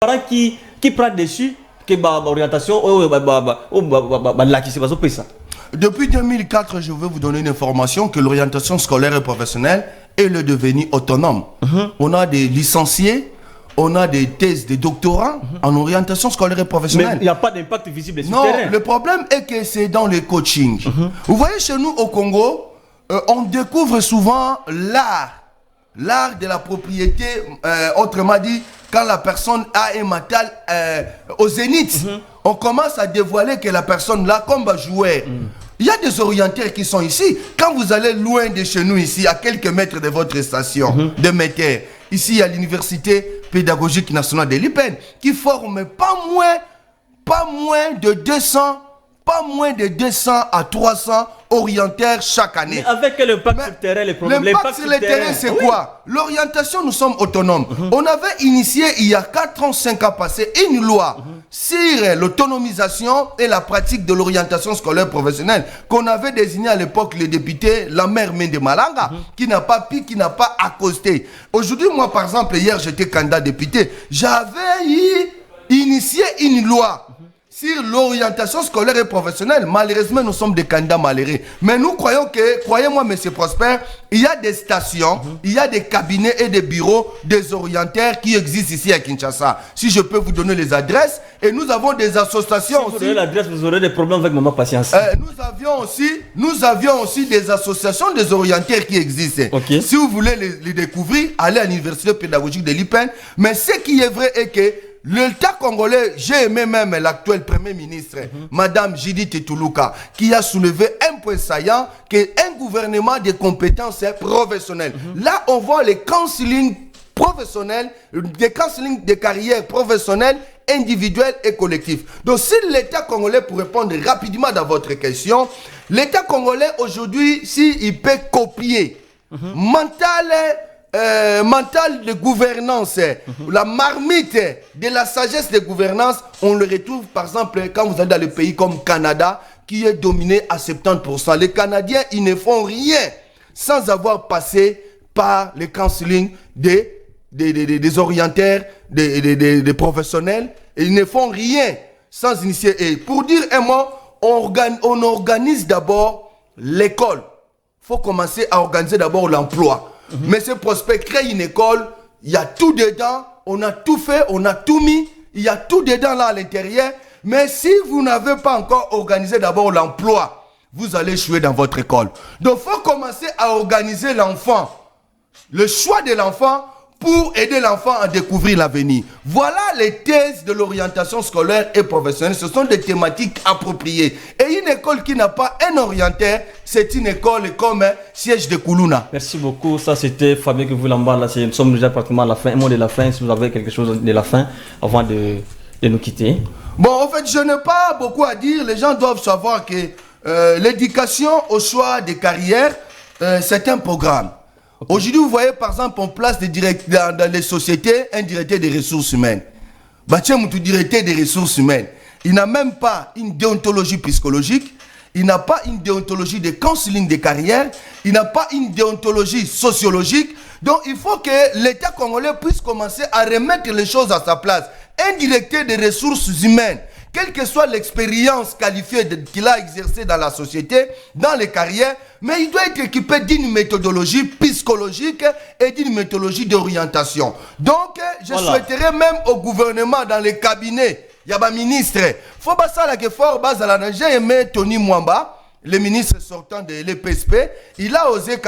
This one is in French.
parents qui prend dessus que l'orientation Depuis 2004, je veux vous donner une information que l'orientation scolaire et professionnelle est le devenu autonome. On a des licenciés, on a des thèses, des doctorats en orientation scolaire et professionnelle. Mais il n'y a pas d'impact visible sur non, le terrain. Le problème est que c'est dans le coaching. Vous voyez, chez nous au Congo, on découvre souvent l'art de la propriété, autrement dit, quand la personne a un mental au zénith, on commence à dévoiler que la personne là, comme va jouer. Il y a des orienteurs qui sont ici. Quand vous allez loin de chez nous ici, à quelques mètres de votre station de métier, ici il y a l'université pédagogique nationale de l'IPEN, qui forme pas moins de 200 à 300 orienteurs chaque année. Mais avec l'impact sur le terrain, les problèmes. L'impact sur le terrain, c'est quoi? L'orientation, nous sommes autonomes. On avait initié il y a 4 ans, 5 ans passés, une loi sur l'autonomisation et la pratique de l'orientation scolaire professionnelle qu'on avait désigné à l'époque le député Lamer Mende Malanga, qui n'a pas accosté. Aujourd'hui, moi, par exemple, hier, j'étais candidat député. J'avais initié une loi sur l'orientation scolaire et professionnelle. Malheureusement, nous sommes des candidats malheureux. Mais nous croyons que, croyez-moi, M. Prosper, il y a des stations, il y a des cabinets et des bureaux des orienteurs qui existent ici à Kinshasa. Si je peux vous donner les adresses, et nous avons des associations aussi. Si vous donnez l'adresse, vous aurez des problèmes avec Maman Patience. Nous avions aussi des associations des orienteurs qui existent. Si vous voulez les découvrir, allez à l'université pédagogique de l'IPEN. Mais ce qui est vrai est que l'État congolais, j'ai aimé même l'actuel Premier ministre, Madame Judith Toulouka, qui a soulevé un point saillant, qu'un gouvernement de compétences professionnelles. Là, on voit les counseling professionnels, des counseling de carrière professionnelle, individuelle et collective. Donc, si l'État congolais, pour répondre rapidement à votre question, l'État congolais aujourd'hui, s'il peut copier mental de gouvernance, la marmite de la sagesse de gouvernance, on le retrouve par exemple quand vous allez dans le pays comme Canada, qui est dominé à 70%. Les Canadiens, ils ne font rien sans avoir passé par le counseling des orienteurs, des professionnels. Et ils ne font rien sans initier. Et pour dire un mot, on organise d'abord l'école. Il faut commencer à organiser d'abord l'emploi. Monsieur Prosper crée une école, il y a tout dedans, on a tout fait, on a tout mis, il y a tout dedans là à l'intérieur. Mais si vous n'avez pas encore organisé d'abord l'emploi, vous allez échouer dans votre école. Donc il faut commencer à organiser l'enfant, le choix de l'enfant pour aider l'enfant à découvrir l'avenir. Voilà les thèses de l'orientation scolaire et professionnelle. Ce sont des thématiques appropriées. Et une école qui n'a pas un orienteur, c'est une école comme siège de Koulouna. Merci beaucoup. Ça, c'était Fabien Kivulamba. Là, nous sommes déjà pratiquement à la fin. Un mot de la fin, si vous avez quelque chose de la fin, avant de nous quitter. Bon, en fait, je n'ai pas beaucoup à dire. Les gens doivent savoir que l'éducation au choix des carrières, c'est un programme. Aujourd'hui, vous voyez, par exemple, on place dans les sociétés un directeur des ressources humaines. Directeur des ressources humaines. Il n'a même pas une déontologie psychologique. Il n'a pas une déontologie de counseling de carrière. Il n'a pas une déontologie sociologique. Donc, il faut que l'État congolais puisse commencer à remettre les choses à sa place. Un directeur des ressources humaines, quelle que soit l'expérience qualifiée qu'il a exercée dans la société, dans les carrières, mais il doit être équipé d'une méthodologie psychologique et d'une méthodologie d'orientation. Donc, je souhaiterais même au gouvernement, dans les cabinets, il y a un ministre, faut pas ça là que fort bas à la j'ai aimé Tony Mwamba, le ministre sortant de l'EPSP, il a osé quand même